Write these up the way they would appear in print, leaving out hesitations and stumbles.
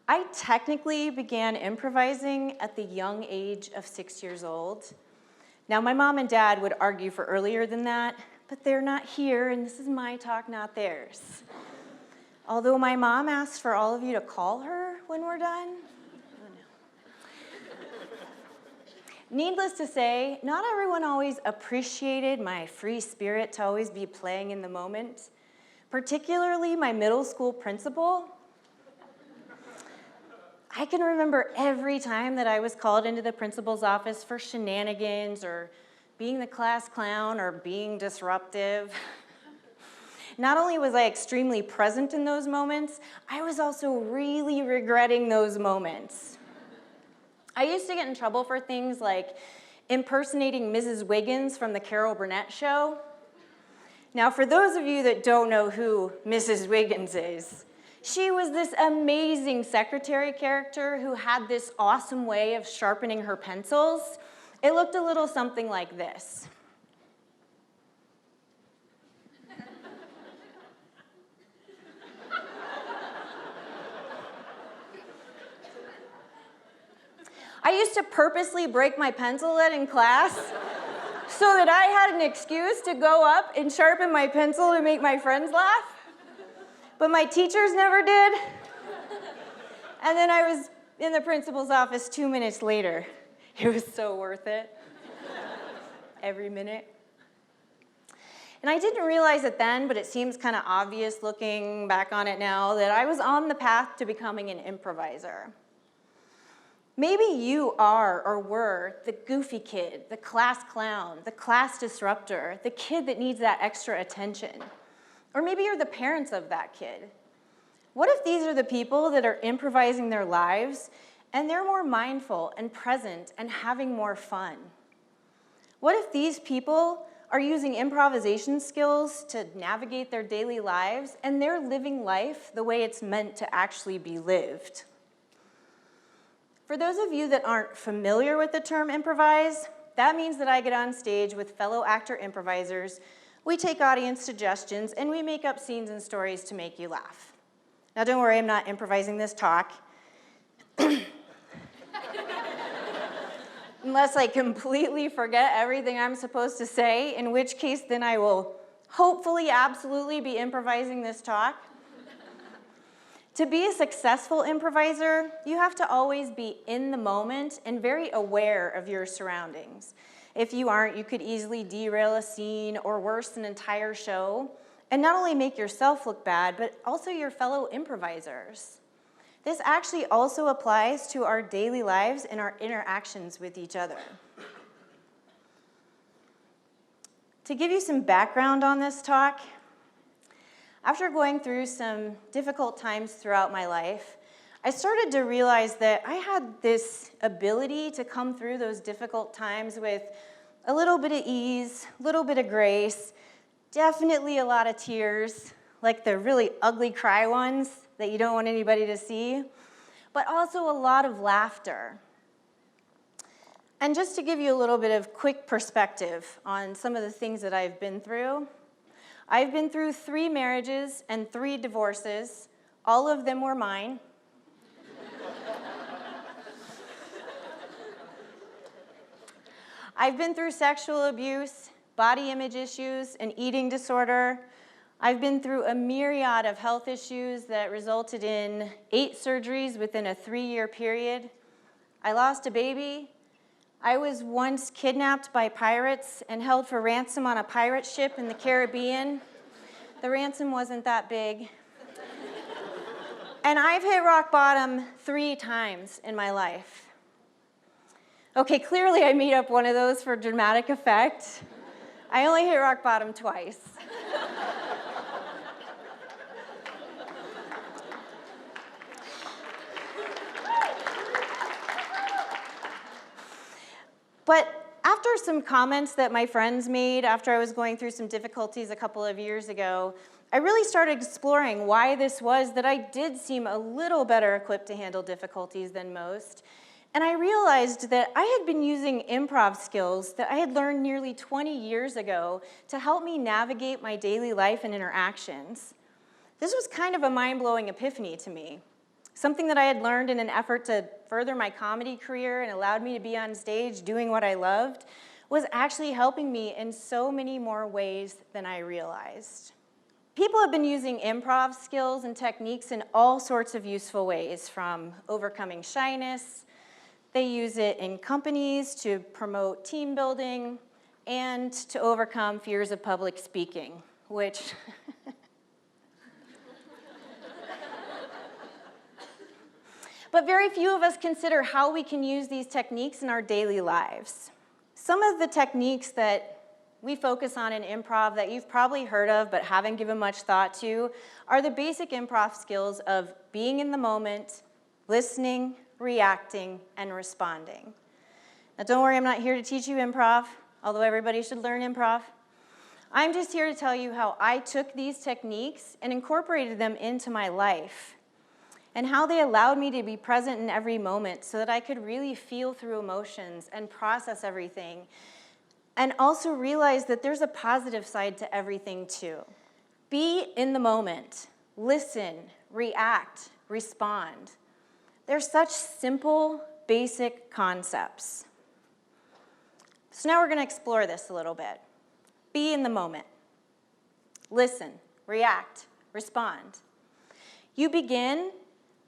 I technically began improvising at the young age of 6 years old. Now, my mom and dad would argue for earlier than that, but they're not here, and this is my talk, not theirs. Although my mom asked for all of you to call her when we're done. Oh, no. Needless to say, not everyone always appreciated my free spirit to always be playing in the moment, particularly my middle school principal. I can remember every time that I was called into the principal's office for shenanigans or being the class clown or being disruptive. Not only was I extremely present in those moments, I was also really regretting those moments. I used to get in trouble for things like impersonating Mrs. Wiggins from the Carol Burnett show. Now, for those of you that don't know who Mrs. Wiggins is, she was this amazing secretary character who had this awesome way of sharpening her pencils. It looked a little something like this. I used to purposely break my pencil lead in class so that I had an excuse to go up and sharpen my pencil to make my friends laugh. But my teachers never did. And then I was in the principal's office 2 minutes later. It was so worth it. Every minute. And I didn't realize it then, but it seems kind of obvious looking back on it now, that I was on the path to becoming an improviser. Maybe you are or were the goofy kid, the class clown, the class disruptor, the kid that needs that extra attention. Or maybe you're the parents of that kid. What if these are the people that are improvising their lives and they're more mindful and present and having more fun? What if these people are using improvisation skills to navigate their daily lives and they're living life the way it's meant to actually be lived? For those of you that aren't familiar with the term improvise, that means that I get on stage with fellow actor improvisers. We take audience suggestions, and we make up scenes and stories to make you laugh. Now, don't worry, I'm not improvising this talk. Unless I completely forget everything I'm supposed to say, in which case then I will hopefully absolutely be improvising this talk. To be a successful improviser, you have to always be in the moment and very aware of your surroundings. If you aren't, you could easily derail a scene or worse, an entire show, and not only make yourself look bad, but also your fellow improvisers. This actually also applies to our daily lives and our interactions with each other. To give you some background on this talk, after going through some difficult times throughout my life, I started to realize that I had this ability to come through those difficult times with a little bit of ease, a little bit of grace, definitely a lot of tears, like the really ugly cry ones that you don't want anybody to see, but also a lot of laughter. And just to give you a little bit of quick perspective on some of the things that I've been through 3 marriages and 3 divorces. All of them were mine. I've been through sexual abuse, body image issues, an eating disorder. I've been through a myriad of health issues that resulted in 8 surgeries within a 3-year period. I lost a baby. I was once kidnapped by pirates and held for ransom on a pirate ship in the Caribbean. The ransom wasn't that big. And I've hit rock bottom 3 times in my life. Okay, clearly I made up one of those for dramatic effect. I only hit rock bottom twice. But after some comments that my friends made after I was going through some difficulties a couple of years ago, I really started exploring why this was that I did seem a little better equipped to handle difficulties than most. And I realized that I had been using improv skills that I had learned nearly 20 years ago to help me navigate my daily life and interactions. This was kind of a mind-blowing epiphany to me. Something that I had learned in an effort to further my comedy career and allowed me to be on stage doing what I loved was actually helping me in so many more ways than I realized. People have been using improv skills and techniques in all sorts of useful ways, from overcoming shyness. They use it in companies to promote team building and to overcome fears of public speaking, which but very few of us consider how we can use these techniques in our daily lives. Some of the techniques that we focus on in improv that you've probably heard of but haven't given much thought to are the basic improv skills of being in the moment, listening, reacting, and responding. Now don't worry, I'm not here to teach you improv, although everybody should learn improv. I'm just here to tell you how I took these techniques and incorporated them into my life, and how they allowed me to be present in every moment so that I could really feel through emotions and process everything, and also realize that there's a positive side to everything too. Be in the moment, listen, react, respond. They're such simple, basic concepts. So now we're going to explore this a little bit. Be in the moment. Listen, react, respond. You begin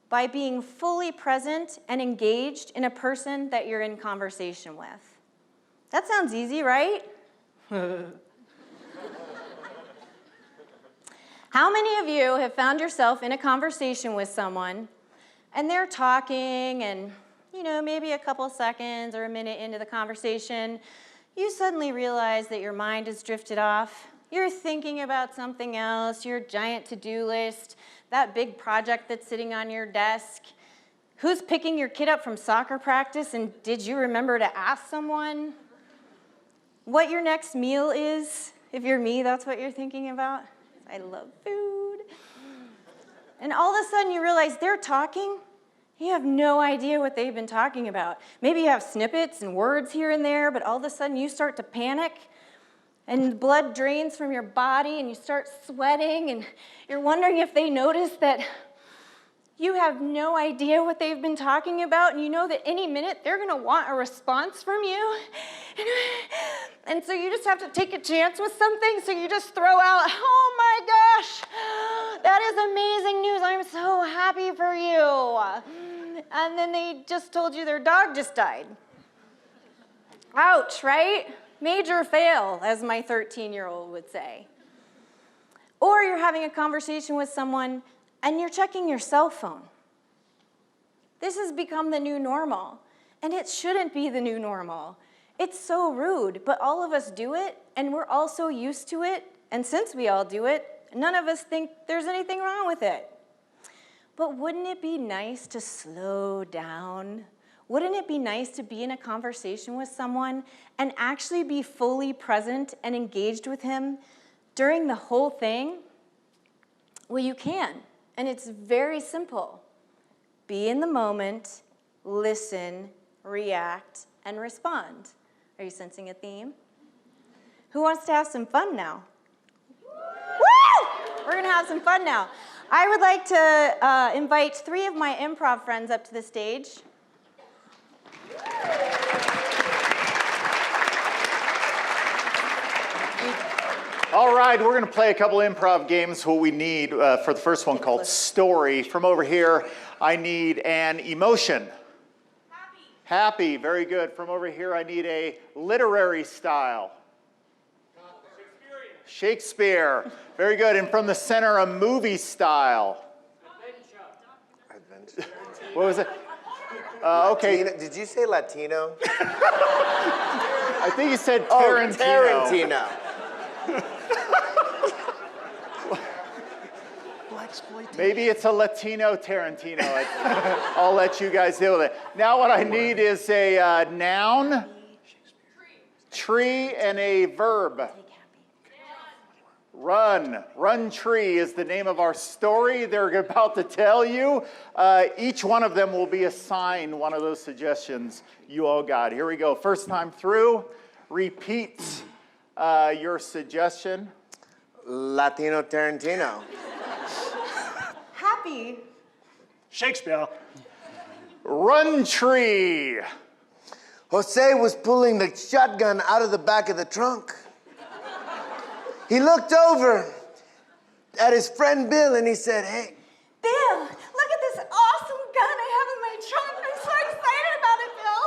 by being fully present and engaged in a person that you're in conversation with. That sounds easy, right? How many of you have found yourself in a conversation with someone and they're talking and, maybe a couple seconds or a minute into the conversation, you suddenly realize that your mind has drifted off. You're thinking about something else, your giant to-do list, that big project that's sitting on your desk. Who's picking your kid up from soccer practice, and did you remember to ask someone what your next meal is? If you're me, that's what you're thinking about. I love food. And all of a sudden you realize they're talking. You have no idea what they've been talking about. Maybe you have snippets and words here and there, but all of a sudden you start to panic, and blood drains from your body, and you start sweating, and you're wondering if they notice that you have no idea what they've been talking about, and you know that any minute they're going to want a response from you. And so you just have to take a chance with something, so you just throw out, "Oh my gosh, that is amazing news. I'm so happy for you." And then they just told you their dog just died. Ouch, right? Major fail, as my 13-year-old would say. Or you're having a conversation with someone and you're checking your cell phone. This has become the new normal, and it shouldn't be the new normal. It's so rude, but all of us do it, and we're all so used to it, and since we all do it, none of us think there's anything wrong with it. But wouldn't it be nice to slow down? Wouldn't it be nice to be in a conversation with someone and actually be fully present and engaged with him during the whole thing? Well, you can, and it's very simple. Be in the moment, listen, react, and respond. Are you sensing a theme? Who wants to have some fun now? Woo! We're gonna have some fun now. I would like to invite 3 of my improv friends up to the stage. All right, we're going to play a couple improv games. What we need for the first one called Story. From over here, I need an emotion. Happy. Happy, very good. From over here, I need a literary style. Shakespeare, very good. And from the center, a movie style. Adventure. What was it? Okay. Did you say Latino? I think you said Tarantino. Oh, Tarantino. Maybe it's a Latino Tarantino. I'll let you guys deal with it. Now what I need is a noun, tree, and a verb. Run. Run Tree is the name of our story they're about to tell you. Each one of them will be assigned one of those suggestions you all got. Here we go. First time through, repeat your suggestion. Latino Tarantino. Happy. Shakespeare. Run tree. Jose was pulling the shotgun out of the back of the trunk. He looked over at his friend Bill and he said, "Hey, Bill, look at this awesome gun I have in my trunk. I'm so excited about it, Bill.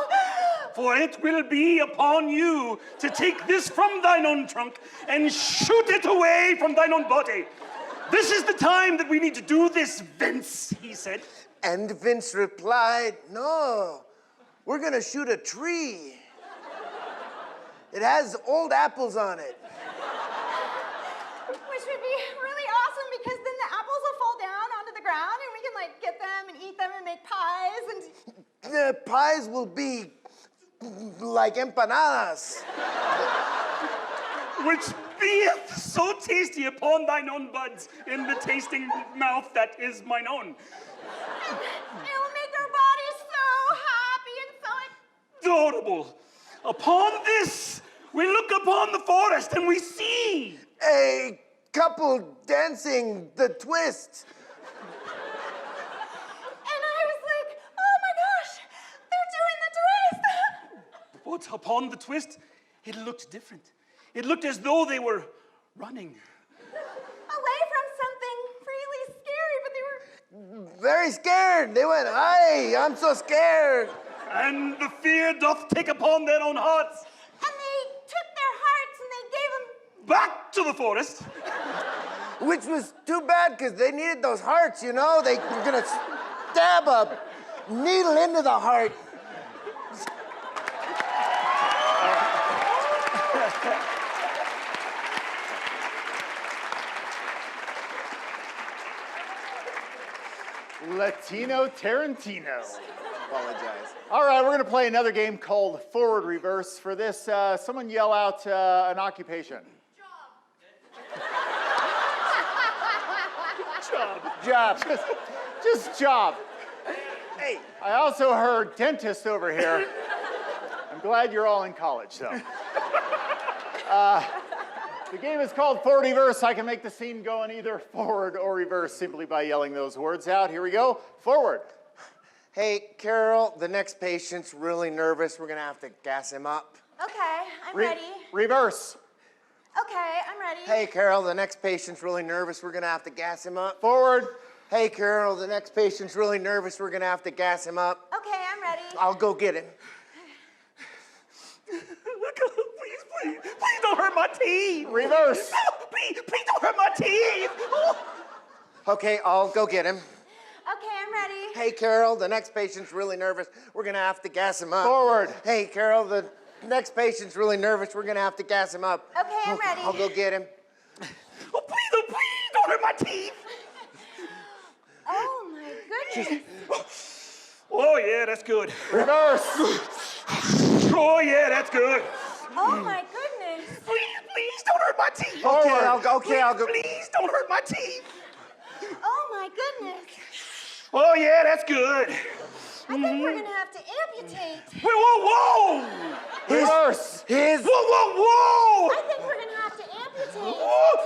For it will be upon you to take this from thine own trunk and shoot it away from thine own body. This is the time that we need to do this, Vince," he said. And Vince replied, "No, we're gonna shoot a tree. It has old apples on it." Which would be really awesome because then the apples will fall down onto the ground and we can like get them and eat them and make pies and... The pies will be like empanadas. Which beeth so tasty upon thine own buds in the tasting mouth that is mine own. It will make our bodies so happy and so... Adorable. Upon this, we look upon the forest and we see. A couple dancing the twist. And I was like, oh my gosh, they're doing the twist. But upon the twist, it looked different. It looked as though they were running. Away from something really scary, but they were... Very scared. They went, "Hey, I'm so scared." And the fear doth take upon their own hearts. And they took their hearts and they gave them... Back to the forest. Which was too bad because they needed those hearts, you know? They were gonna stab a needle into the heart. Latino Tarantino. Apologize. All right, we're going to play another game called Forward Reverse. For this, someone yell out an occupation. Job. Just job. Hey, I also heard dentist over here. I'm glad you're all in college, though. The game is called Forward Reverse. I can make the scene go in either forward or reverse simply by yelling those words out. Here we go. Forward. hey, Carol, the next patient's really nervous. We're gonna have to gas him up. Okay, I'm ready. Reverse. Okay, I'm ready. Hey, Carol, the next patient's really nervous. We're gonna have to gas him up. Forward. Hey, Carol, the next patient's really nervous. We're gonna have to gas him up. Okay, I'm ready. I'll go get him. Please don't hurt my teeth. Reverse. No, please don't hurt my teeth. Okay, I'll go get him. Okay, I'm ready. Hey, Carol, the next patient's really nervous. We're gonna have to gas him up. Forward. Hey, Carol, the next patient's really nervous. We're gonna have to gas him up. Okay, I'm ready. I'll go get him. Oh, please don't hurt my teeth. Oh my goodness. Oh, yeah, that's good. Reverse. Oh, yeah, that's good. Oh my goodness. Please don't hurt my teeth. Okay, I'll go. Okay, I'll go. Please don't hurt my teeth. Oh my goodness. Oh, yeah, that's good. I think we're gonna have to amputate. Whoa. Reverse. His. Whoa. I think we're gonna have to amputate. Oh,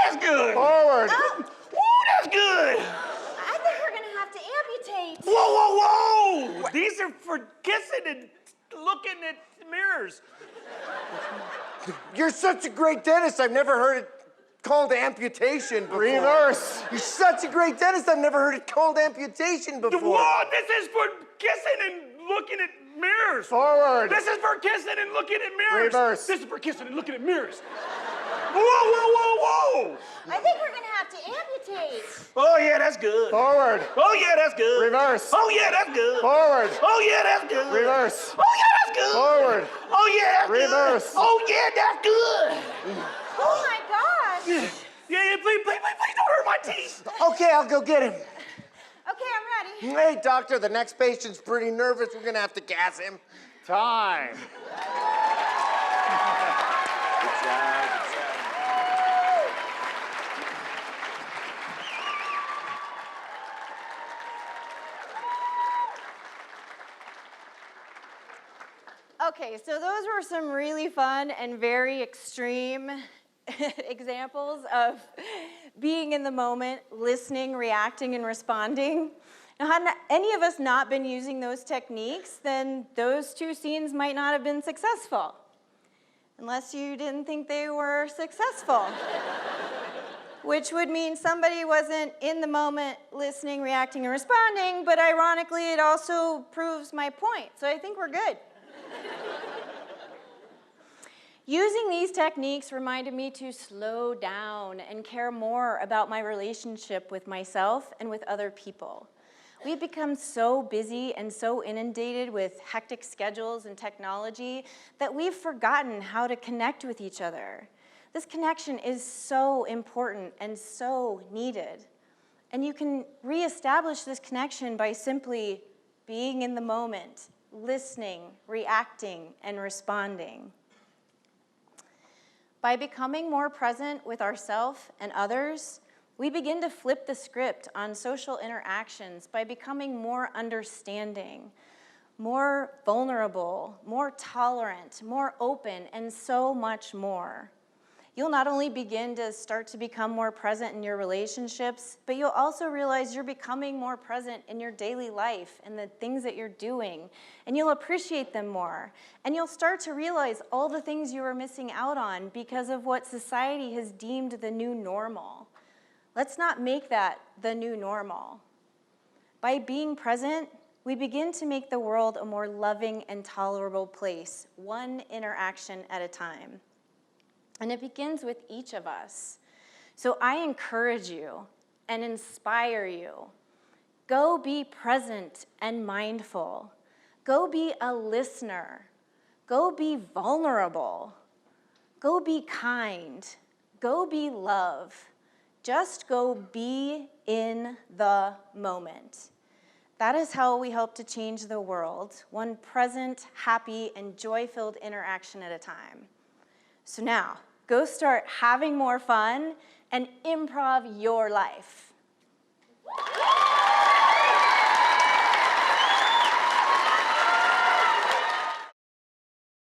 that's good. Forward. Oh, Oh, that's good. I think we're gonna have to amputate. Whoa. These are for kissing and looking at mirrors. You're such a great dentist. I've never heard it called amputation before. Reverse. You're such a great dentist. I've never heard it called amputation before. Whoa, this is for kissing and looking at mirrors. Forward. This is for kissing and looking at mirrors. Reverse. This is for kissing and looking at mirrors. Whoa. I think we're gonna have to amputate. Oh, yeah, that's good. Forward. Oh, yeah, that's good. Reverse. Oh, yeah, that's good. Forward. Oh, yeah, that's good. Reverse. Oh, yeah, that's good. Forward. Oh, yeah, that's Reverse. good. Oh, yeah, that's good. Oh my gosh. Yeah, please don't hurt my teeth. Okay, I'll go get him. Okay, I'm ready. Hey, doctor, the next patient's pretty nervous. We're gonna have to gas him. Time. Okay, so those were some really fun and very extreme examples of being in the moment, listening, reacting, and responding. Now, had any of us not been using those techniques, then those 2 scenes might not have been successful, unless you didn't think they were successful. Which would mean somebody wasn't in the moment listening, reacting, and responding, but ironically, it also proves my point. So I think we're good. Using these techniques reminded me to slow down and care more about my relationship with myself and with other people. We've become so busy and so inundated with hectic schedules and technology that we've forgotten how to connect with each other. This connection is so important and so needed. And you can reestablish this connection by simply being in the moment, listening, reacting, and responding. By becoming more present with ourselves and others, we begin to flip the script on social interactions by becoming more understanding, more vulnerable, more tolerant, more open, and so much more. You'll not only begin to start to become more present in your relationships, but you'll also realize you're becoming more present in your daily life and the things that you're doing, and you'll appreciate them more. And you'll start to realize all the things you were missing out on because of what society has deemed the new normal. Let's not make that the new normal. By being present, we begin to make the world a more loving and tolerable place, one interaction at a time. And it begins with each of us. So I encourage you and inspire you. Go be present and mindful. Go be a listener. Go be vulnerable. Go be kind. Go be love. Just go be in the moment. That is how we hope to change the world, one present, happy, and joy-filled interaction at a time. So now, go start having more fun and improv your life.